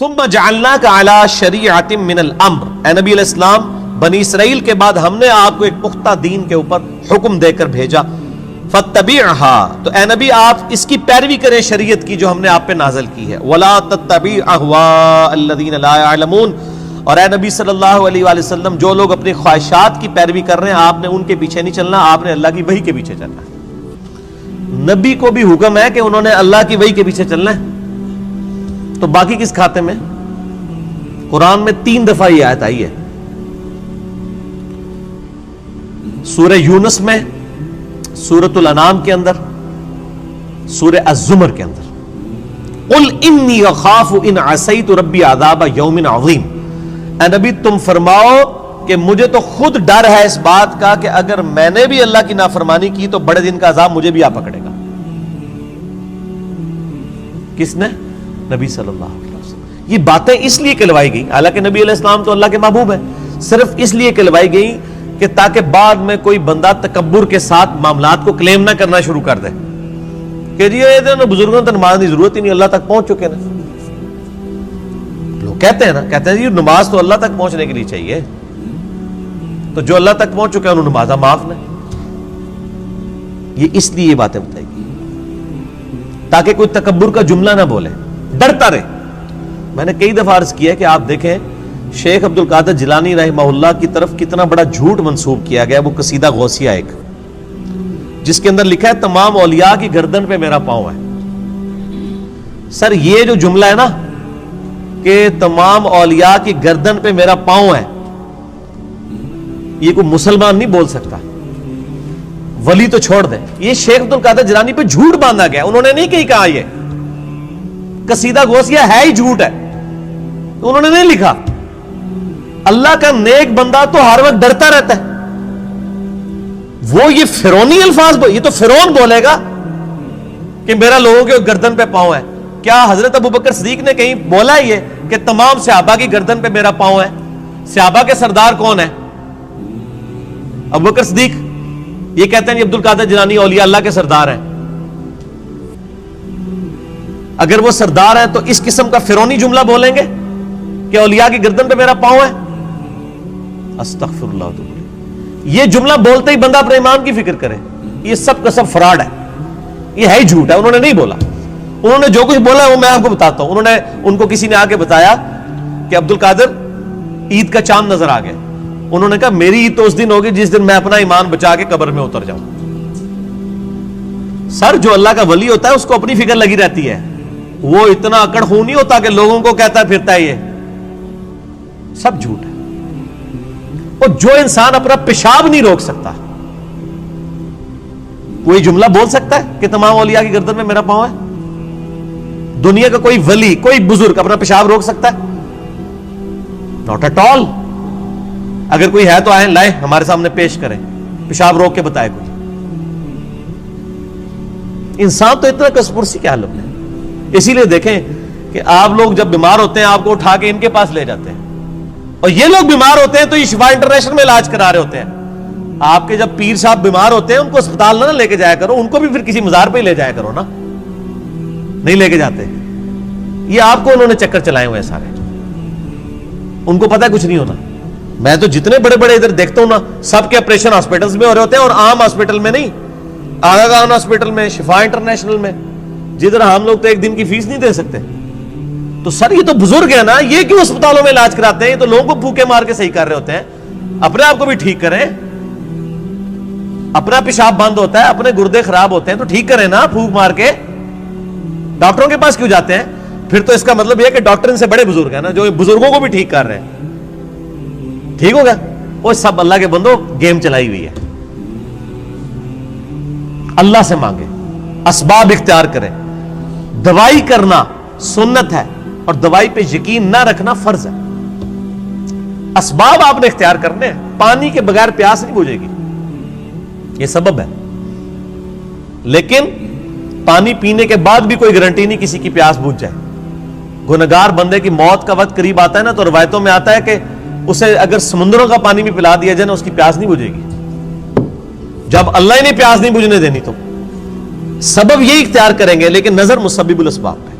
ثم جعلناک علی شریعۃ من الامر، اے نبی علیہ السلام بنی اسرائیل کے بعد ہم نے آپ کو ایک پختہ دین کے اوپر حکم دے کر بھیجا، فاتبعها، تو اے نبی آپ اس کی پیروی کریں شریعت کی جو ہم نے آپ پہ نازل کی ہے، ولا تتبع اهواء الذین لا يعلمون، اور اے نبی صلی اللہ علیہ وآلہ وسلم جو لوگ اپنی خواہشات کی پیروی کر رہے ہیں آپ نے ان کے پیچھے نہیں چلنا، آپ نے اللہ کی وحی کے پیچھے چلنا ہے۔ نبی کو بھی حکم ہے کہ انہوں نے اللہ کی وحی کے پیچھے چلنا ہے، تو باقی کس کھاتے میں؟ قرآن میں 3 دفعہ یہ آیت آئی ہے، سورہ یونس میں، سورۃ الانعام کے اندر، سورہ الزمر کے اندر۔ قل انی اخاف ان عصیت ربی عذاب یوم عظیم، اے نبی تم فرماؤ کہ مجھے تو خود ڈر ہے اس بات کا کہ اگر میں نے بھی اللہ کی نافرمانی کی تو بڑے دن کا عذاب مجھے بھی آ پکڑے گا۔ کس نے؟ نبی صلی اللہ علیہ وسلم۔ یہ باتیں اس لیے کہلوائی گئی، حالانکہ نبی علیہ السلام تو اللہ کے محبوب ہیں، صرف اس لیے کہلوائی گئی کہ تاکہ بعد میں کوئی بندہ تکبر کے ساتھ معاملات کو کلیم نہ کرنا شروع کر دے کہ جی یہ بزرگوں تو نماز کی ضرورت ہی نہیں، اللہ تک پہنچ چکے نا۔ لوگ کہتے ہیں نا، کہتے ہیں جی نماز تو اللہ تک پہنچنے کے لیے چاہیے، تو جو اللہ تک پہنچ چکے ہیں انہوں نمازہ معاف نہیں۔ یہ اس لیے یہ باتیں بتائی گئی تاکہ کوئی تکبر کا جملہ نہ بولے، ڈرتا رہے۔ میں نے کئی دفعہ عرض کیا کہ آپ دیکھیں شیخ عبد القادر جیلانی رحمہ اللہ کی طرف کتنا بڑا جھوٹ منسوب کیا گیا، وہ قصیدہ غوثیہ ایک، جس کے اندر لکھا ہے تمام اولیاء کی گردن پہ میرا پاؤں ہے۔ سر یہ جو جملہ ہے نا کہ تمام اولیاء کی گردن پہ میرا پاؤں ہے، یہ کوئی مسلمان نہیں بول سکتا، ولی تو چھوڑ دیں، یہ شیخ عبد القادر جیلانی پہ جھوٹ باندھا گیا، انہوں نے نہیں کہیں کہا یہ قصیدہ غوثیہ ہے ہی جھوٹ ہے، انہوں نے نہیں لکھا۔ اللہ کا نیک بندہ تو ہر وقت ڈرتا رہتا ہے، وہ یہ فرعونی الفاظ یہ تو فرعون بولے گا کہ میرا لوگوں کے گردن پہ پاؤں ہے۔ کیا حضرت ابوبکر صدیق نے کہیں بولا یہ کہ تمام صحابہ کی گردن پہ میرا پاؤں ہے؟ صحابہ کے سردار کون ہے؟ ابوبکر صدیق۔ یہ کہتے ہیں عبد القادر جیلانی اولیاء اللہ کے سردار ہیں۔ اگر وہ سردار ہیں تو اس قسم کا فرعونی جملہ بولیں گے کہ اولیاء کی گردن پہ میرا پاؤں ہے؟ استغفر اللہ۔ یہ جملہ بولتے ہی بندہ اپنے ایمان کی فکر کرے، یہ سب کا سب فراڈ ہے، یہ ہے ہی جھوٹ ہے، انہوں نے نہیں بولا۔ انہوں نے جو کچھ بولا ہے وہ میں آپ کو بتاتا ہوں۔ ان کو کسی نے آ کے بتایا کہ عبد القادر عید کا چاند نظر آ گیا، انہوں نے کہا میری عید تو اس دن ہوگی جس دن میں اپنا ایمان بچا کے قبر میں اتر جاؤں۔ سر جو اللہ کا ولی ہوتا ہے اس کو اپنی فکر لگی رہتی ہے، وہ اتنا اکڑ خون نہیں ہوتا کہ لوگوں کو کہتا پھرتا ہے، یہ سب جھوٹ ہے۔ اور جو انسان اپنا پیشاب نہیں روک سکتا کوئی جملہ بول سکتا ہے کہ تمام اولیاء کی گردن میں میرا پاؤں ہے؟ دنیا کا کوئی ولی، کوئی بزرگ اپنا پیشاب روک سکتا ہے؟ Not at all. اگر کوئی ہے تو آئیں، لائیں، ہمارے سامنے پیش کریں، پیشاب روک کے بتائے کوئی۔ انسان تو اتنا کسپرسی کیا حالت ہے۔ اسی لیے دیکھیں کہ آپ لوگ جب بیمار ہوتے ہیں آپ کو اٹھا کے ان کے پاس لے جاتے ہیں، اور یہ لوگ بیمار ہوتے ہیں تو یہ شفا انٹرنیشنل میں علاج کرا رہے ہوتے ہیں۔ آپ کے جب پیر صاحب بیمار ہوتے ہیں ان کو اسپتال نہ لے کے جایا کرو، ان کو بھی پھر کسی مزار پہ ہی لے جایا کرو نا، نہیں لے کے جاتے۔ یہ آپ کو انہوں نے چکر چلائے ہوئے ہیں سارے، ان کو پتہ کچھ نہیں ہونا۔ میں تو جتنے بڑے بڑے ادھر دیکھتا ہوں نا، سب کے آپریشن ہاسپٹلز میں ہو رہے ہوتے ہیں، اور عام ہاسپٹل میں نہیں، آغا خان ہاسپٹل میں، شفا انٹرنیشنل میں، جدھر ہم لوگ تو ایک دن کی فیس نہیں دے سکتے۔ تو سر یہ تو بزرگ ہے نا، یہ کیوں اسپتالوں میں علاج کراتے ہیں؟ یہ تو لوگوں کو پھوکے مار کے صحیح کر رہے ہوتے ہیں۔ اپنے آپ کو بھی ٹھیک کریں، اپنا پیشاب بند ہوتا ہے، اپنے گردے خراب ہوتے ہیں تو ٹھیک کریں نا، پھوک مار کے۔ ڈاکٹروں کے پاس کیوں جاتے ہیں؟ پھر تو اس کا مطلب یہ کہ ڈاکٹر ان سے بڑے بزرگ ہیں نا، جو بزرگوں کو بھی ٹھیک کر رہے ہیں۔ ٹھیک ہو گیا؟ وہ سب اللہ کے بندوں گیم چلائی ہوئی ہے۔ اللہ سے مانگے، اسباب اختیار کریں۔ دوائی کرنا سنت ہے اور دوائی پہ یقین نہ رکھنا فرض ہے۔ اسباب آپ نے اختیار کرنے ہیں۔ پانی کے بغیر پیاس نہیں بجھے گی، یہ سبب ہے، لیکن پانی پینے کے بعد بھی کوئی گارنٹی نہیں کسی کی پیاس بجھ جائے۔ گنہگار بندے کی موت کا وقت قریب آتا ہے نا، تو روایتوں میں آتا ہے کہ اسے اگر سمندروں کا پانی بھی پلا دیا جائے نا، اس کی پیاس نہیں بجھے گی۔ جب اللہ ہی نے پیاس نہیں بجھنے دینی تو سبب یہی اختیار کریں گے، لیکن نظر مسبب الاسباب پہ۔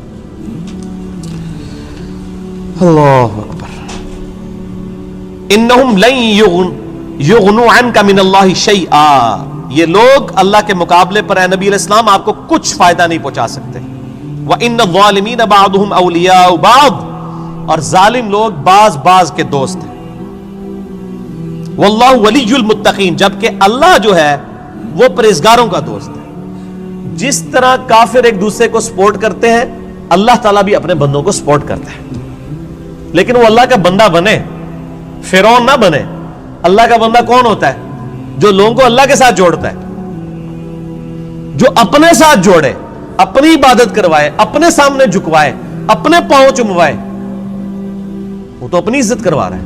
اللہ اکبر. انہم لن یغنوا عنک من اللہ شیئا, یہ لوگ اللہ کے مقابلے پر اے نبی علیہ السلام آپ کو کچھ فائدہ نہیں پہنچا سکتے. وَإِنَّ الظَّالِمِينَ بَعْضُهُمْ أَوْلِيَاءُ بَعْضٍ, اور ظالم لوگ بعض کے دوست ہیں. وَاللَّهُ وَلِيُّ الْمُتَّقِينَ, جبکہ اللہ جو ہے وہ پرہیزگاروں کا دوست ہے. جس طرح کافر ایک دوسرے کو سپورٹ کرتے ہیں, اللہ تعالیٰ بھی اپنے بندوں کو سپورٹ کرتا ہے. لیکن وہ اللہ کا بندہ بنے, فرعون نہ بنے. اللہ کا بندہ کون ہوتا ہے؟ جو لوگوں کو اللہ کے ساتھ جوڑتا ہے, جو اپنے ساتھ جوڑے, اپنی عبادت کروائے, اپنے سامنے جھکوائے, اپنے پاؤں چموائے. وہ تو اپنی عزت کروا رہا ہے.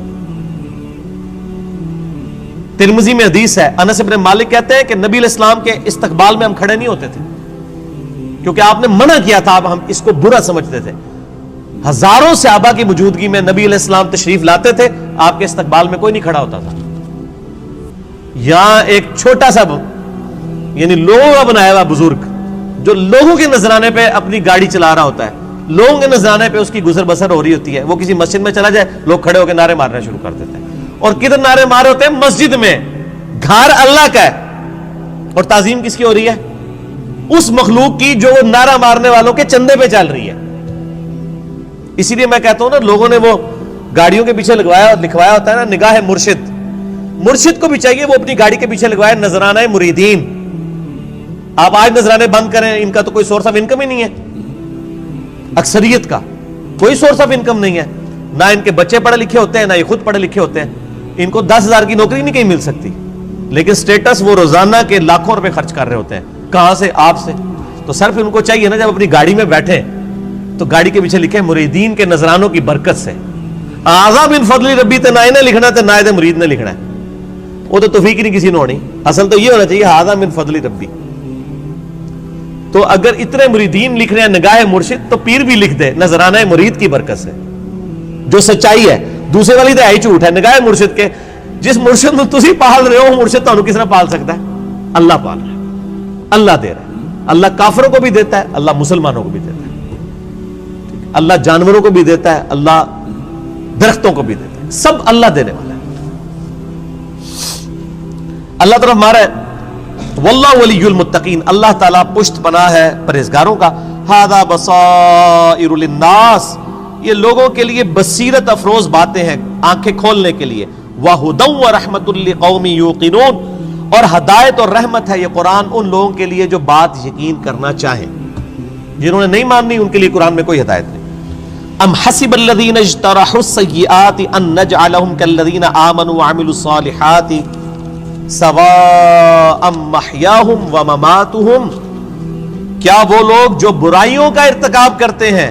ترمذی میں حدیث ہے, انس بن مالک کہتے ہیں کہ نبی علیہ السلام کے استقبال میں ہم کھڑے نہیں ہوتے تھے, کیونکہ آپ نے منع کیا تھا, اب ہم اس کو برا سمجھتے تھے. ہزاروں صحابہ کی موجودگی میں نبی علیہ السلام تشریف لاتے تھے, آپ کے استقبال میں کوئی نہیں کھڑا ہوتا تھا. یہاں ایک چھوٹا سا یعنی لوگوں کا بنایا ہوا بزرگ جو لوگوں کے نذرانے پہ اپنی گاڑی چلا رہا ہوتا ہے, لوگوں کے نذرانے پہ اس کی گزر بسر ہو رہی ہوتی ہے, وہ کسی مسجد میں چلا جائے, لوگ کھڑے ہو کے نعرے مارنا شروع کر دیتے ہیں. اور کدھر نعرے مارے ہوتے ہیں؟ مسجد میں. گھر اللہ کا ہے, اور تعظیم کس کی ہو رہی ہے؟ اس مخلوق کی جو نعرہ مارنے والوں کے چندے پہ چل رہی ہے. اسی لیے میں کہتا ہوں نا, لوگوں نے وہ گاڑیوں کے پیچھے لکھوایا ہوتا ہے نا, نگاہ مرشد. مرشد کو بھی چاہیے وہ اپنی گاڑی کے پیچھے لگوائے نذرانہ مریدین. آپ آج نذرانے بند کریں, ان کا تو کوئی سورس آف انکم ہی نہیں ہے. اکثریت کا کوئی سورس آف انکم نہیں ہے. نہ ان کے بچے پڑھے لکھے ہوتے ہیں, نہ یہ خود پڑھے لکھے ہوتے ہیں. ان کو 10,000 کی نوکری نہیں کہیں مل سکتی, لیکن سٹیٹس وہ روزانہ کے لاکھوں روپے خرچ کر رہے ہوتے ہیں. کہاں سے؟ آپ سے. تو صرف ان کو چاہیے نا, جب اپنی گاڑی میں بیٹھے تو گاڑی کے پیچھے لکھے مریدین کے نذرانوں کی برکت سے. اعظم من فضل ربی تے نہ نے لکھنا تے نہ مرید نے لکھنا ہے, وہ تو توفیق نہیں کسی نے ہونی. اصل تو یہ ہونا چاہیے اعظم من فضل ربی. تو اگر اتنے مریدین لکھ رہے ہیں نگاہ مرشد, تو پیر بھی لکھ دے نذرانہ مرید کی برکت سے, جو سچائی ہے. دوسرے والی تو ہے ہی جھوٹ ہے. نگاہ مرشد کے جس مرشد میں تسی پال رہے ہو, مرشد تانوں کس نے پال سکتا ہے؟ اللہ پال رہا ہے, اللہ دے رہا ہے. اللہ کافروں کو بھی دیتا ہے, اللہ مسلمانوں کو بھی دیتا ہے, اللہ جانوروں کو بھی دیتا ہے, اللہ درختوں کو بھی دیتا ہے. سب اللہ دینے والا ہے. اللہ طرف مارا ہے واللہ ولی المتقین, اللہ تعالیٰ پشت پناہ ہے پرہیزگاروں کا. ھذا بصائر للناس, یہ لوگوں کے لیے بصیرت افروز باتیں ہیں, آنکھیں کھولنے کے لیے. وَھُدًى وَرَحْمَةٌ لِّقَوْمٍ يُوقِنُونَ, اور ہدایت اور رحمت ہے یہ قرآن ان لوگوں کے لیے جو بات یقین کرنا چاہیں. جنہوں نے نہیں ماننی ان کے لیے قرآن میں کوئی ہدایت نہیں. ام حسب الذین اجترحوا السیئات ان نجعلهم كالذین آمنوا وعملوا الصالحات سواء محیاہم ومماتہم, کیا وہ لوگ جو برائیوں کا ارتکاب کرتے ہیں,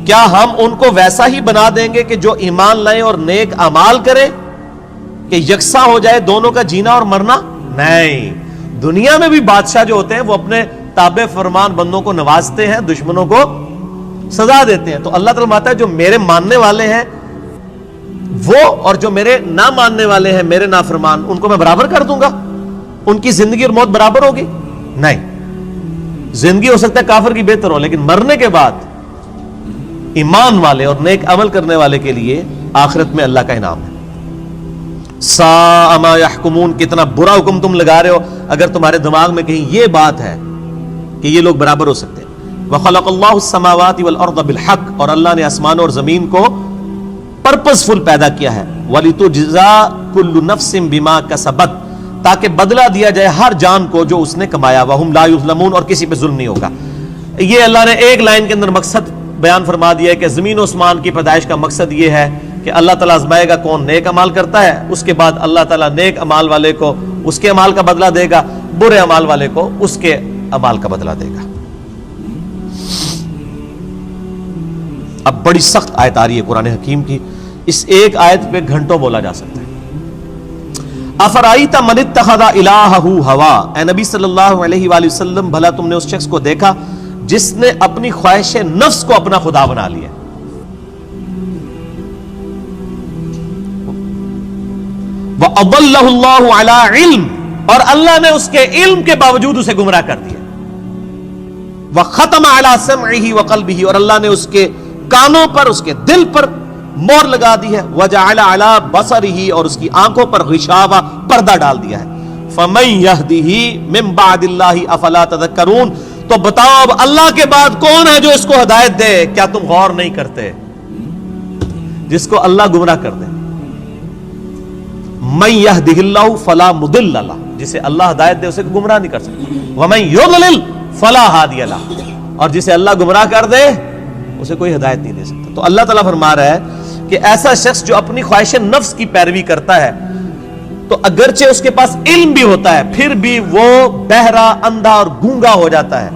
کیا ہم ان کو ویسا ہی بنا دیں گے کہ جو ایمان لائیں اور نیک اعمال کریں, کہ یکساں ہو جائے دونوں کا جینا اور مرنا؟ نہیں. دنیا میں بھی بادشاہ جو ہوتے ہیں وہ اپنے تابع فرمان بندوں کو نوازتے ہیں, دشمنوں کو سزا دیتے ہیں. تو اللہ تعالیٰ ماتا ہے جو میرے ماننے والے ہیں وہ, اور جو میرے نہ ماننے والے ہیں میرے نافرمان, ان کو میں برابر کر دوں گا. ان کی زندگی اور موت برابر ہوگی؟ نہیں. زندگی ہو سکتا ہے کافر کی بہتر ہو, لیکن مرنے کے بعد ایمان والے اور نیک عمل کرنے والے کے لیے آخرت میں اللہ کا انعام ہے. ساء ما یحکمون, کتنا برا حکم تم لگا رہے ہو اگر تمہارے دماغ میں کہیں یہ بات ہے کہ یہ لوگ برابر ہو سکتے ہیں. وخلق اللہ السماوات والارض بالحق, اور اللہ نے آسمان اور زمین کو پرپس فل پیدا کیا ہے. ولتجزا کل نفس بما کسبت, تاکہ بدلہ دیا جائے ہر جان کو جو اس نے کمایا. وہم لا یظلمون, اور کسی پہ ظلم نہیں ہوگا. یہ اللہ نے ایک لائن کے اندر مقصد بیان فرما دیا ہے کہ زمین و آسمان کی پیدائش کا مقصد یہ ہے کہ اللہ تعالیٰ آزمائے گا کون نیک عمال کرتا ہے, اس کے بعد اللہ تعالیٰ نیک عمال والے کو اس کے عمال کا بدلہ دے گا, برے عمال والے کو اس کے عمال کا بدلہ دے گا. اب بڑی سخت آیت آ رہی ہے قرآن حکیم کی, اس ایک آیت پہ گھنٹوں بولا جا سکتا ہے. افرائیت من اتخذ الہہ ہوا, اے نبی صلی اللہ علیہ وآلہ وسلم بھلا تم نے اس شخص کو دیکھا جس نے اپنی خواہش نفس کو اپنا خدا بنا لیا. وَأَضَلَّهُ اللَّهُ عَلَىٰ عِلْمٍ, اور اللہ نے اس کے علم کے باوجود اسے گمراہ کر دیا. وَخَتَمَ عَلَىٰ سَمْعِهِ وَقَلْبِهِ, اور اللہ نے اس کے کانوں پر اس کے دل پر مور لگا دی ہے، وجعل علی بصرہ اور اس کی آنکھوں پر غشاوہ پردہ ڈال دیا ہے۔ فمن یہدہ من بعد اللہ افلا تذکرون، تو بتاؤ اب اللہ کے بعد کون ہے جو اس کو ہدایت دے؟ کیا تم غور نہیں کرتے؟ جس کو اللہ گمراہ کر دے، من یہدہ اللہ فلا مضل لہ، جسے اللہ ہدایت دے اسے گمراہ نہیں کر سکتا، ومن یضلل فلا ہادی لہ، اور جسے اللہ گمراہ کر دے اسے کوئی ہدایت نہیں دے سکتا۔ تو اللہ تعالیٰ فرما رہا ہے کہ ایسا شخص جو اپنی خواہش نفس کی پیروی کرتا ہے، تو اگرچہ اس کے پاس علم بھی ہوتا ہے پھر بھی وہ بہرا، اندھا اور گونگا ہو جاتا ہے،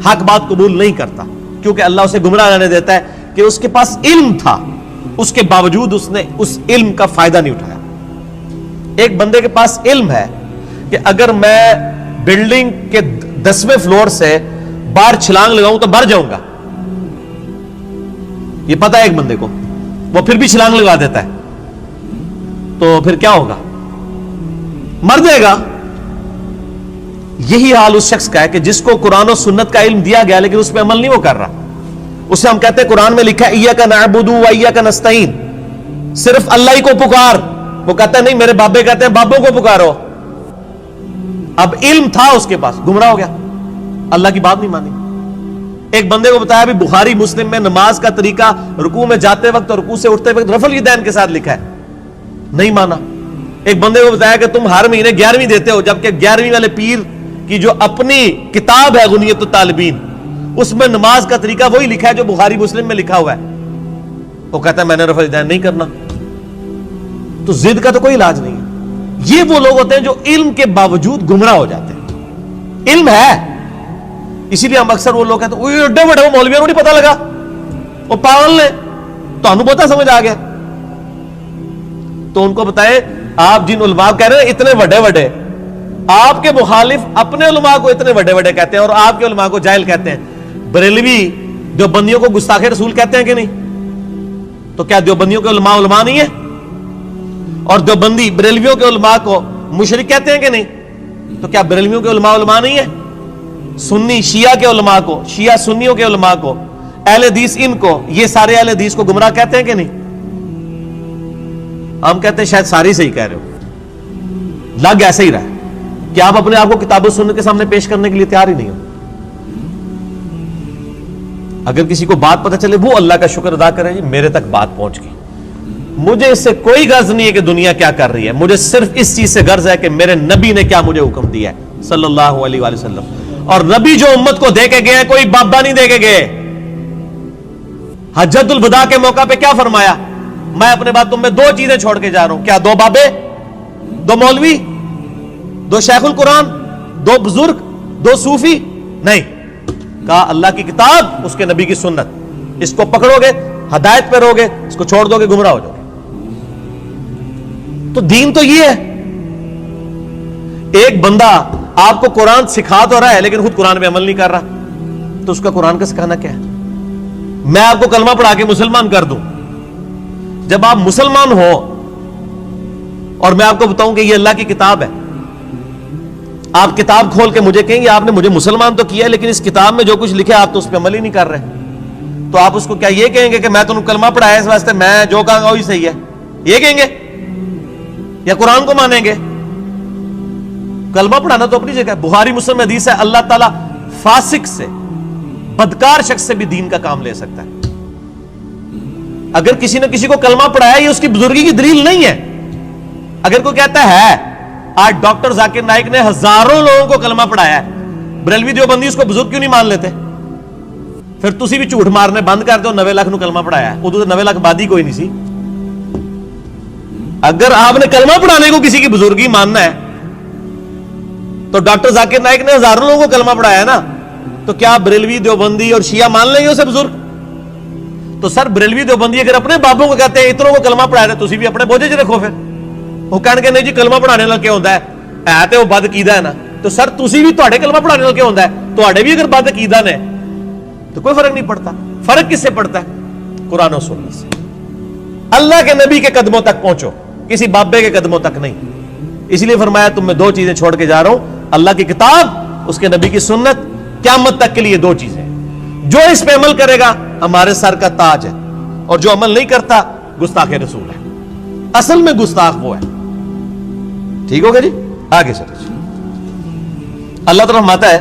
حق بات قبول نہیں کرتا، کیونکہ اللہ اسے گمراہ رہنے دیتا ہے کہ اس کے پاس علم تھا، اس کے باوجود اس نے اس علم کا فائدہ نہیں اٹھایا۔ ایک بندے کے پاس علم ہے کہ اگر میں بلڈنگ کے 10ویں فلور سے باہر چھلانگ لگاؤں تو مر جاؤں گا، یہ پتا ہے ایک بندے کو، وہ پھر بھی چھلانگ لگا دیتا ہے، تو پھر کیا ہوگا؟ مر جائے گا۔ یہی حال اس شخص کا ہے کہ جس کو قرآن و سنت کا علم دیا گیا لیکن اس پہ عمل نہیں وہ کر رہا، اسے ہم کہتے ہیں قرآن میں لکھا ہے ایاک نعبد و ایاک نستعین، صرف اللہ ہی کو پکار، وہ کہتا ہے نہیں میرے بابے کہتے ہیں بابوں کو پکارو۔ اب علم تھا اس کے پاس، گمراہ ہو گیا، اللہ کی بات نہیں مانی۔ ایک بندے کو بتایا بھی بخاری مسلم میں نماز کا طریقہ رکوع میں جاتے وقت اور رکوع سے اٹھتے وقت رفع الیدین کے ساتھ لکھا ہے، نہیں مانا۔ ایک بندے کو بتایا کہ تم ہر مہینے 11ویں دیتے ہو، جبکہ 11ویں والے پیر کی جو اپنی کتاب ہے غنیت الطالبین اس میں نماز کا طریقہ وہی لکھا ہے جو بخاری مسلم میں لکھا ہوا ہے، وہ کہتا ہے میں نے رفع الیدین نہیں کرنا۔ تو ضد کا تو کوئی علاج نہیں ہے۔ یہ وہ لوگ ہوتے ہیں جو علم کے باوجود گمراہ ہو جاتے ہیں، علم ہے، اسی لیے ہم اکثر وہ لوگ کہتے ہیں ایڈے بڑے مولویوں کو نہیں پتا لگا، وہ پاگل نے، تو ہم پتا سمجھ آ گیا۔ تو ان کو بتائے آپ جن علماء کہہ رہے ہیں اتنے بڑے بڑے، آپ کے مخالف اپنے علماء کو اتنے بڑے بڑے کہتے ہیں اور آپ کے علماء کو جاہل کہتے ہیں۔ بریلوی دیوبندیوں کو گستاخ رسول کہتے ہیں کہ نہیں؟ تو کیا دیوبندیوں کے علماء علماء نہیں ہیں؟ اور دیوبندی بریلویوں کے علماء کو مشرک کہتے ہیں کہ نہیں؟ تو کیا بریلویوں کے علماء علماء نہیں ہیں؟ سنی شیعہ کے علماء کو، شیعہ سنیوں کے علماء کو، اہل حدیث ان کو، یہ سارے اہل حدیث کو گمراہ کہتے ہیں کہ نہیں؟ ہم کہتے ہیں شاید ساری صحیح کہہ رہے ہو، لگ ایسے ہی رہا ہے کہ آپ اپنے آپ کو کتاب و سنت کے سامنے پیش کرنے کے لیے تیار ہی نہیں ہو۔ اگر کسی کو بات پتہ چلے وہ اللہ کا شکر ادا کرے، جی میرے تک بات پہنچ گئی، مجھے اس سے کوئی غرض نہیں ہے کہ دنیا کیا کر رہی ہے، مجھے صرف اس چیز سے غرض ہے کہ میرے نبی نے کیا مجھے حکم دیا ہے صلی اللہ علیہ وآلہ وسلم۔ اور نبی جو امت کو دے کے گئے کوئی بابا نہیں دے کے گئے۔ حجۃ الوداع کے موقع پہ کیا فرمایا؟ میں اپنے بعد تم میں 2 چیزیں چھوڑ کے جا رہا ہوں، کیا 2 بابے، 2 مولوی، 2 شیخ القرآن، 2 بزرگ، 2 صوفی؟ نہیں، کہا اللہ کی کتاب، اس کے نبی کی سنت، اس کو پکڑو گے ہدایت پہ رہو گے، اس کو چھوڑ دو گے گمراہ ہو جاؤ گے۔ تو دین تو یہ ہے۔ ایک بندہ آپ کو قرآن سکھا تو رہا ہے لیکن خود قرآن پہ عمل نہیں کر رہا، تو اس کا قرآن کا سکھانا کیا ہے؟ میں آپ کو کلمہ پڑھا کے مسلمان کر دوں، جب آپ مسلمان ہو اور میں آپ کو بتاؤں کہ یہ اللہ کی کتاب ہے، آپ کتاب کھول کے مجھے کہیں گے آپ نے مجھے مسلمان تو کیا لیکن اس کتاب میں جو کچھ لکھا آپ تو اس پہ عمل ہی نہیں کر رہے، تو آپ اس کو کیا یہ کہیں گے کہ میں تمہیں کلمہ پڑھایا اس واسطے میں جو کہوں گا وہی صحیح ہے، یہ کہیں گے یا قرآن کو مانیں گے؟ کلمہ پڑھانا تو اپنی جگہ ہے، بخاری مسلم حدیث ہے اللہ تعالیٰ فاسق سے، بدکار شخص سے بھی دین کا کام لے سکتا ہے۔ اگر کسی نے کسی کو کلمہ پڑھایا یہ اس کی بزرگی کی دلیل نہیں ہے۔ اگر کوئی کہتا ہے آج ڈاکٹر ذاکر نائک نے ہزاروں لوگوں کو کلمہ پڑھایا ہے، بریلوی دیوبندی اس کو بزرگ کیوں نہیں مان لیتے؟ پھر تسی بھی جھوٹ مارنے بند کر دو، 90 لاکھ نو کلمہ پڑھایا ہے، ادو تو 90 لاکھ بادی کوئی نہیں سی۔ اگر آپ نے کلمہ پڑھانے کو کسی کی بزرگی ماننا ہے تو ڈاکٹر ذاکر نائک نے ہزاروں لوگوں کو کلمہ پڑھایا ہے نا، تو کیا بریلوی دیوبندی اور شیعہ مان لیں گے اسے بزرگ؟ تو سر بریلوی دیوبندی اگر اپنے بابوں کو کہتے ہیں اتنوں کو کلمہ پڑھایا تو تسی بھی اپنے بوجھے چ رکھو، پھر وہ کہنے کہ نہیں جی کلمہ پڑھانے نال کیا ہوتا ہے تے وہ بد عقیدہ ہے نا، تو سر تسی بھی تواڈے کلمہ پڑھانے نال کیا ہوتا ہے، تواڈے بھی اگر بد عقیدہ نے تو کوئی فرق نہیں پڑتا۔ فرق کس سے پڑتا ہے؟ قرآن و سنت سے۔ اللہ کے نبی کے قدموں تک پہنچو، کسی بابے کے قدموں تک نہیں۔ اس لیے فرمایا تم میں 2 چیزیں چھوڑ کے جا رہا ہوں، اللہ کی کتاب، اس کے نبی کی سنت، قیامت تک کے لیے 2 چیزیں، جو اس پہ عمل کرے گا ہمارے سر کا تاج ہے، اور جو عمل نہیں کرتا گستاخ رسول ہے. اصل میں گستاخ وہ ہے. ٹھیک ہوگا جی، آگے چلو. اللہ تعالیٰ فرماتا ہے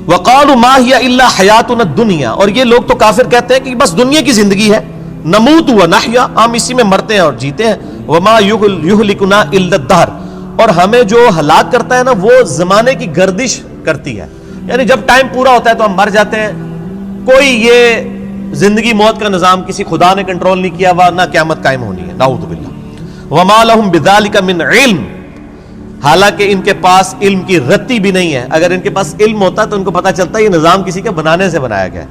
وَقَالُوا مَا هِيَ إِلَّا حَيَاتُنَا الدُّنْيَا، اور یہ لوگ تو کافر کہتے ہیں کہ بس دنیا کی زندگی ہے، نموت وَنَحْيَا، ہم اسی میں مرتے ہیں اور جیتے ہیں، وَمَا يُهْلِكُنَا إِلَّا الدَّهْرُ، اور ہمیں جو ہلاک کرتا ہے نا وہ زمانے کی گردش کرتی ہے، یعنی جب ٹائم پورا ہوتا ہے تو ہم مر جاتے ہیں. کوئی یہ زندگی موت کا نظام کسی خدا نے کنٹرول نہیں کیا ہوا، نہ قیامت قائم ہونی ہے، نعوذ باللہ. وَمَا لَهُمْ بِذَلِكَ مِنْ عِلْمٍ، حالانکہ ان کے پاس علم کی رتی بھی نہیں ہے. اگر ان کے پاس علم ہوتا تو ان کو پتا چلتا یہ نظام کسی کے بنانے سے بنایا گیا ہے.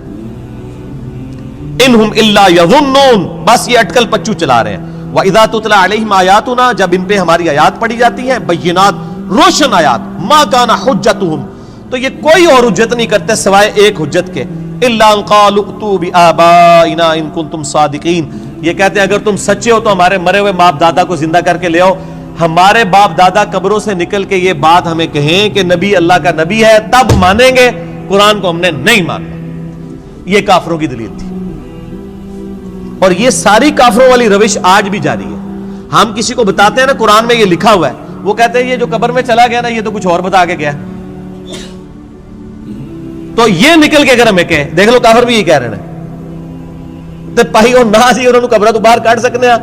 اِنْهُمْ إِلَّا يَظُنُّونَ، بس یہ اٹکل پچو چلا رہے ہیں. وَإِذَا تُتْلَى عَلَيْهِمْ آيَاتُنَا، جب ان پہ ہماری آیات پڑھی جاتی ہیں، بینات، روشن آیات، مَا كَانَ حُجَّتُهُمْ، تو یہ کوئی اور حجت نہیں کرتے سوائے ایک حجت کے، إِلَّا أَنْ قَالُوا ائْتُوا بِآبَائِنَا إِن كُنتُمْ صَادِقِينَ، یہ کہتے ہیں اگر تم سچے ہو تو ہمارے مرے ہوئے باپ دادا کو زندہ کر کے لے آؤ. ہمارے باپ دادا قبروں سے نکل کے یہ بات ہمیں کہیں کہ نبی اللہ کا نبی ہے، تب مانیں گے، قرآن کو ہم نے نہیں ماننا. یہ کافروں کی دلیل تھی، اور یہ ساری کافروں والی روش آج بھی جاری ہے. ہم کسی کو بتاتے ہیں نا قرآن میں یہ لکھا ہوا ہے، وہ کہتے ہیں یہ جو قبر میں چلا گیا نا یہ تو کچھ اور بتا کے گیا. تو یہ نکل کے اگر ہمیں کہے، دیکھ لو کافر بھی یہ کہہ رہے ہیں تے پائی اور نہ سی انہوں قبرہ تو باہر کاٹ سکنے ہیں.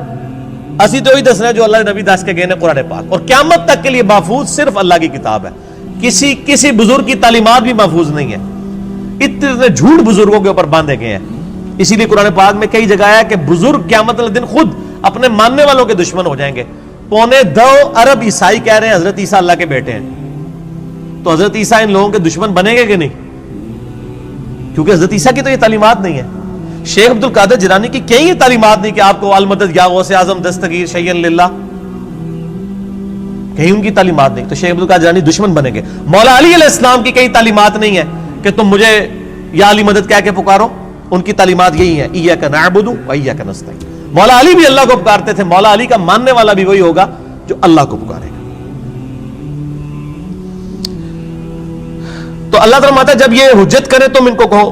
اسی تو ہی دسنا ہے جو اللہ نبی دس کے گئے نے قرآن پاک، اور قیامت تک کے لیے محفوظ صرف اللہ کی کتاب ہے. کسی بزرگ کی تعلیمات بھی محفوظ نہیں ہے. اتنے جھوٹ بزرگوں کے اوپر باندھے گئے ہیں. اسی لیے قرآن پاک میں کئی جگہ ہے کہ بزرگ قیامت والے دن خود اپنے ماننے والوں کے دشمن ہو جائیں گے. 2.25 ارب عیسائی کہہ رہے ہیں حضرت عیسیٰ اللہ کے بیٹے ہیں، تو حضرت عیسیٰ ان لوگوں کے دشمن بنیں گے کہ نہیں؟ کیونکہ حضرت عیسیٰ کی تو یہ تعلیمات نہیں ہے. شیخ عبد القادر جیلانی کی کہیں یہ تعلیمات نہیں کہ آپ کو المدد یا غوث اعظم دستگیر شیئن للہ، کہیں ان کی تعلیمات نہیں. تو شیخ عبد القادر جیلانی دشمن بنیں گے. مولا علی علیہ السلام کی کئی تعلیمات نہیں ہے کہ تم مجھے یا علی مدد کہہ کے پکارو. ان کی تعلیمات یہی ہیں، ایاک نعبد و ایاک نستعین. مولا علی بھی اللہ کو پکارتے تھے، مولا علی کا ماننے والا بھی وہی ہوگا جو اللہ کو پکارے گا. تو اللہ تعالیٰ ماتا جب یہ حجت کرے تم ان کو کہو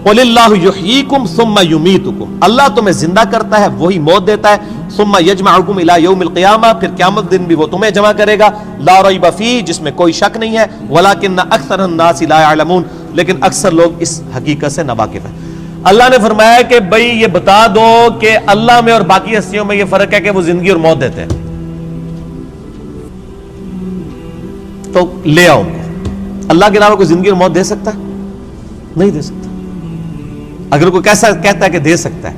قُلِ اللَّهُ يُحْيِيكُمْ ثُمَّ يُمِيتُكُمْ، اللہ تمہیں زندہ کرتا ہے وہی موت دیتا ہے. ثُمَّ يَجْمَعُكُمْ إِلَى يَوْمِ الْقِيَامَةِ، پھر قیامت دن بھی وہ تمہیں جمع کرے گا. لا ریب فیہ، جس میں کوئی شک نہیں ہے. وَلَكِنَّ أَكْثَرَ النَّاسِ لَا يَعْلَمُونَ، لیکن اکثر لوگ اس حقیقت سے ناواقف ہیں. اللہ نے فرمایا کہ بھئی یہ بتا دو کہ اللہ میں اور باقی ہستیوں میں یہ فرق ہے کہ وہ زندگی اور موت دیتے ہیں. تو لے آؤ، اللہ کے علاوہ کوئی زندگی اور موت دے سکتا ہے؟ نہیں دے سکتا. اگر کوئی کیسا کہتا ہے کہ دے سکتا ہے.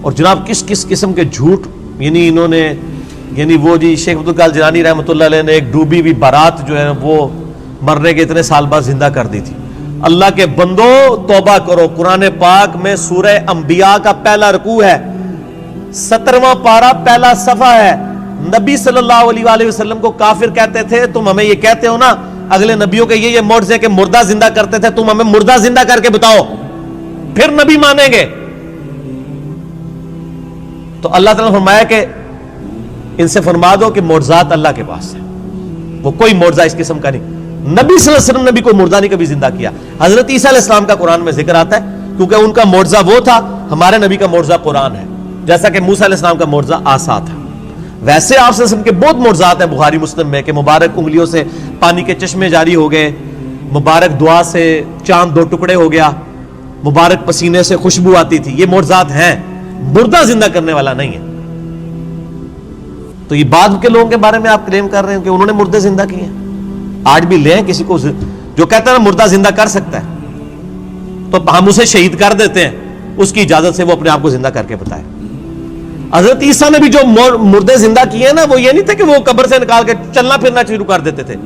اور جناب کس کس قسم کے جھوٹ، یعنی انہوں نے، یعنی وہ جی شیخ عبد القادر جیلانی رحمۃ اللہ علیہ نے ایک ڈوبی ہوئی بارات جو ہے وہ مرنے کے اتنے سال بعد زندہ کر دی تھی. اللہ کے بندو توبہ کرو. قرآن پاک میں سورہ انبیاء کا پہلا رکوع ہے، 17واں پارہ پہلا صفحہ ہے. نبی صلی اللہ علیہ وآلہ وسلم کو کافر کہتے تھے، تم ہمیں یہ کہتے ہو نا اگلے نبیوں کے یہ معجزے کہ مردہ زندہ کرتے تھے، تم ہمیں مردہ زندہ کر کے بتاؤ پھر نبی مانیں گے. تو اللہ تعالیٰ نے فرمایا کہ ان سے فرما دو کہ معجزات اللہ کے پاس ہے، وہ کوئی معجزہ اس قسم کا نہیں. نبی صلی اللہ علیہ وسلم نے بھی کوئی معجزہ نہیں کبھی زندہ کیا. حضرت عیسیٰ علیہ السلام کا قرآن میں ذکر آتا ہے کیونکہ ان کا معجزہ وہ تھا. ہمارے نبی کا معجزہ قرآن ہے، جیسا کہ موسیٰ علیہ السلام کا معجزہ عصا تھا. ویسے آپ صلی اللہ علیہ وسلم کے بہت معجزات ہیں بخاری مسلم میں کہ مبارک انگلیوں سے پانی کے چشمے جاری ہو گئے، مبارک دعا سے چاند 2 ٹکڑے ہو گیا، مبارک پسینے سے خوشبو آتی تھی. یہ معجزات ہیں، مردہ زندہ کرنے والا نہیں ہے. تو یہ بعد کے لوگوں کے بارے میں آپ کلیم کر رہے ہیں کہ انہوں نے مردے زندہ کیے ہیں. آج بھی لیں کسی کو جو کہتا ہے نا مردہ زندہ کر سکتا ہے تو ہم اسے شہید کر دیتے ہیں، اس کی اجازت سے وہ اپنے آپ کو زندہ کر کے بتائے. حضرت عیسیٰ نے بھی جو مردے زندہ کیے ہیں نا وہ یہ نہیں تھے کہ وہ قبر سے نکال کے چلنا پھرنا شروع کر دیتے تھے.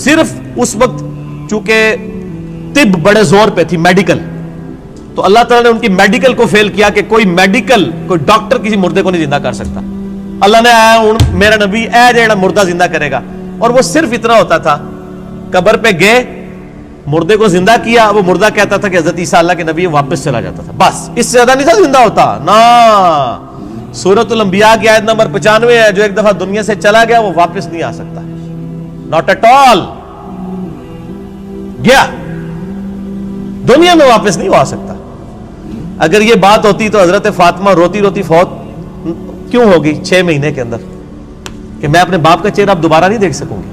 صرف اس وقت چونکہ طب بڑے زور پہ تھی، میڈیکل، تو اللہ تعالیٰ نے ان کی میڈیکل کو فیل کیا کہ کوئی ڈاکٹر کسی مردے کو نہیں زندہ کر سکتا. اللہ نے آیا میرا نبی اے جیڑا مردہ زندہ کرے گا. اور وہ صرف اتنا ہوتا تھا، قبر پہ گئے، مردے کو زندہ کیا، وہ مردہ کہتا تھا کہ حضرت عیسیٰ اللہ کے نبی، واپس چلا جاتا تھا. بس اس سے زیادہ نہیں تھا زندہ ہوتا نا. سورۃ الانبیاء کی آیت نمبر 95 ہے، جو ایک دفعہ دنیا سے چلا گیا وہ واپس نہیں آ سکتا. Not at all. گیا دنیا میں واپس نہیں آ سکتا. اگر یہ بات ہوتی تو حضرت فاطمہ روتی روتی فوت کیوں ہوگی 6 مہینے کے اندر کہ میں اپنے باپ کا چہرہ اب دوبارہ نہیں دیکھ سکوں گی.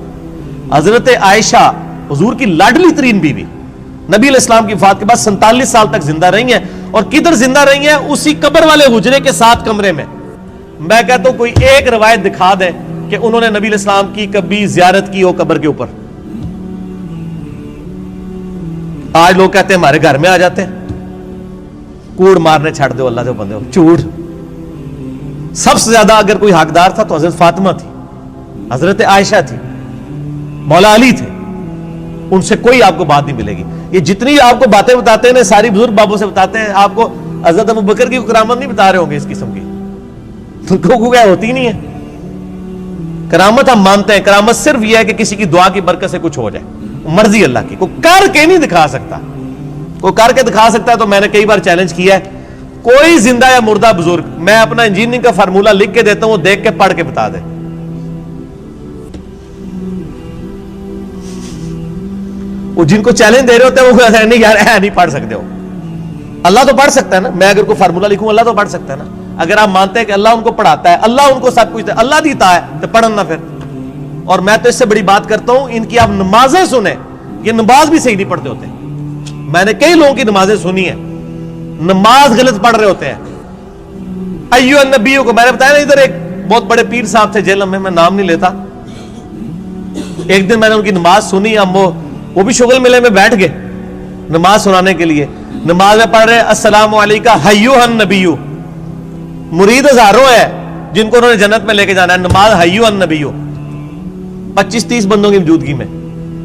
حضرت عائشہ حضور کی لاڈلی ترین بیوی نبی علیہ السلام کی وفات کے بعد 47 سال تک زندہ رہی ہیں, اور کدھر زندہ رہی ہیں؟ اسی قبر والے حجرے کے 7 کمرے میں. میں کہتا ہوں کوئی ایک روایت دکھا دے کہ انہوں نے نبی علیہ السلام کی کبھی زیارت کی ہو قبر کے اوپر. آج لوگ کہتے ہیں ہمارے گھر میں آ جاتے ہیں, کوڑ مارنے چھڑ دو اللہ دے بندے ہو, جھوٹ. سب سے زیادہ اگر کوئی حقدار تھا تو حضرت فاطمہ تھی, حضرت عائشہ تھی, مولا علی تھے. ان سے کوئی آپ کو بات نہیں ملے گی. یہ جتنی آپ کو باتیں بتاتے ہیں ساری بزرگ بابوں سے بتاتے ہیں, آپ کو حضرت ابو بکر کی کرامت نہیں بتا رہے ہوں گے اس قسم کی, تو کیا ہوتی نہیں ہے. کرامت ہم مانتے ہیں, کرامت صرف یہ ہے کہ کسی کی دعا کی برکت سے کچھ ہو جائے, مرضی اللہ کی. کوئی کر کے نہیں دکھا سکتا. کوئی کر کے دکھا سکتا ہے تو میں نے کئی بار چیلنج کیا ہے, کوئی زندہ یا مردہ بزرگ, میں اپنا انجینئرنگ کا فارمولہ لکھ کے دیتا ہوں, وہ دیکھ کے پڑھ کے بتا دے. وہ جن کو چیلنج دے رہے ہوتے ہیں وہ کہتے ہیں نہیں یار نہیں پڑھ سکتے ہو. اللہ تو پڑھ سکتا ہے نا, میں اگر کوئی فارمولہ لکھوں اللہ تو پڑھ سکتا ہے نا. اگر آپ مانتے ہیں کہ اللہ ان کو پڑھاتا ہے, اللہ ان کو سب کچھ اللہ دیتا ہے, تو پڑھن نہ پھر. اور میں تو اس سے بڑی بات کرتا ہوں, ان کی آپ نمازیں سنیں, یہ نماز بھی صحیح نہیں پڑھتے ہوتے. میں نے کئی لوگوں کی نمازیں سنی ہیں, نماز غلط پڑھ رہے ہوتے ہیں. ایو النبیوں کو میں نے بتایا نا, ادھر ایک بہت بڑے پیر صاحب تھے جیل میں نام نہیں لیتا. ایک دن میں نے ان کی نماز سنی, ہم وہ بھی شغل ملے میں بیٹھ گئے نماز سنانے کے لیے. نماز میں پڑھ رہے السلام علیکم حیو النبیو, مرید ہزاروں ہے جن کو انہوں نے جنت میں لے کے جانا ہے. نماز حیو النبیو 25-30 بندوں کی موجودگی میں.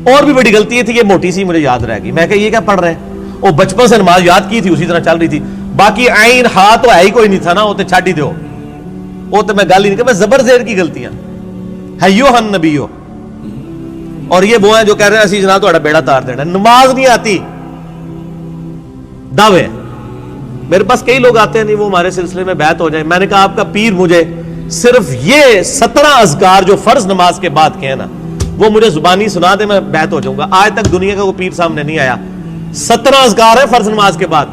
اور بھی بڑی غلطی تھی, یہ موٹی سی مجھے یاد رہ گئی. میں کہ یہ کیا پڑھ رہے ہیں, وہ بچپن سے نماز یاد کی تھی اسی طرح چل رہی تھی. باقی عین ہاں تو ہے ہی کوئی نہیں تھا نا, وہ تو چھڈ ہی دو, وہ تو میں گل ہی نہیں کہ میں زبر زیر کی غلطیاں. حیو النبیو. اور یہ وہ ہیں جو کہہ رہے ہیں اسی جناب تہاڈا بیڑا تار دینا. نماز نہیں آتی, دعوے. میرے پاس کئی لوگ آتے ہیں نہیں وہ ہمارے سلسلے میں بیعت ہو جائیں. میں نے کہا آپ کا پیر مجھے صرف یہ 17 اذکار جو فرض نماز کے بعد کے ہیں نا وہ مجھے زبانی سنا دے, میں بیعت ہو جاؤں گا. آج تک دنیا کا کوئی پیر سامنے نہیں آیا. 17 اذکار ہے فرض نماز کے بعد.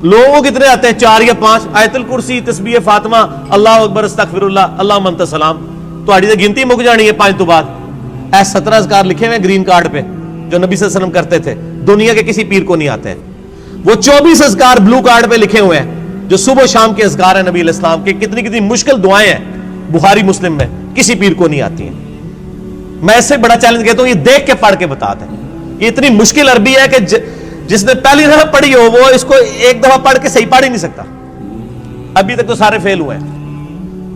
لوگوں کتنے آتے ہیں, 4 یا 5. آیت الکرسی, تسبیح فاطمہ, اللہ اکبر, استغفر اللہ, اللہ منت سلام. تو گنتی مک جانی ہے 5 تو بعد. اے 17 اذکار لکھے ہوئے گرین کارڈ پہ جو نبی صلی اللہ علیہ وسلم کرتے تھے, دنیا کے کسی پیر کو نہیں آتے ہیں. وہ 24 اذکار بلو کارڈ پہ لکھے ہوئے ہیں جو صبح و شام کے اذکار ہیں نبی علیہ السلام کے. کتنی کتنی مشکل دعائیں ہیں بخاری مسلم میں, کسی پیر کو نہیں آتی ہیں. میں اس سے بڑا چیلنج کہتا ہوں, یہ دیکھ کے پڑھ کے بتا دیں. یہ اتنی مشکل عربی ہے کہ جس نے پہلی دفعہ پڑھی ہو وہ اس کو ایک دفعہ پڑھ کے صحیح پڑھ ہی نہیں سکتا. ابھی تک تو سارے فیل ہوئے ہیں.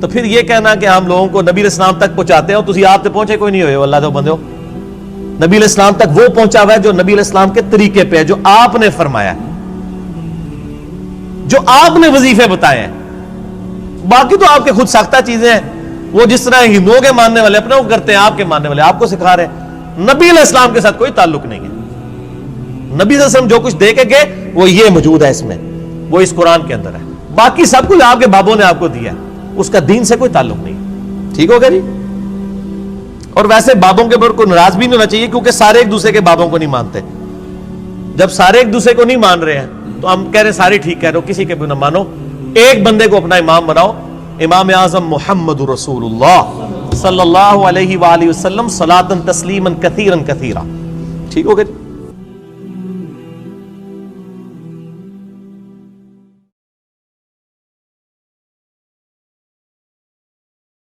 تو پھر یہ کہنا کہ ہم لوگوں کو نبی علیہ السلام تک پہنچاتے ہیں, تسی آپ تک پہنچے کوئی نہیں ہوئے ہو. اللہ دے بندے ہو, نبی علیہ السلام تک وہ پہنچا ہوا ہے جو نبی علیہ السلام کے طریقے پہ ہے, جو آپ نے فرمایا, جو آپ نے وظیفے بتائے ہیں. باقی تو آپ کے خود ساختہ چیزیں ہیں, وہ جس طرح ہندوؤں کے ماننے والے اپنے کو کرتے ہیں, آپ کے ماننے والے آپ کو سکھا رہے ہیں. نبی علیہ السلام کے ساتھ کوئی تعلق نہیں ہے. نبی صلی اللہ علیہ وسلم جو کچھ دے کے گئے وہ یہ موجود ہے اس میں, وہ اس قرآن کے اندر ہے. باقی سب کچھ آپ کے بابوں نے آپ کو دیا ہے, اس کا دین سے کوئی تعلق نہیں. ٹھیک ہو گیا جی. اور ویسے بابوں کے اوپر کوئی ناراض بھی نہیں ہونا چاہیے, کیونکہ سارے ایک دوسرے کے بابوں کو نہیں مانتے. جب سارے ایک دوسرے کو نہیں مان رہے ہیں تو ہم کہہ رہے ہیں سارے ٹھیک کہہ رہے ہو, کسی کے بھی نہ مانو, ایک بندے کو اپنا امام بناؤ. امام اعظم محمد رسول اللہ صلی اللہ علیہ وآلہ وسلم صلاۃ تسلیما کثیرا کثیرا. ٹھیک ہو گیا.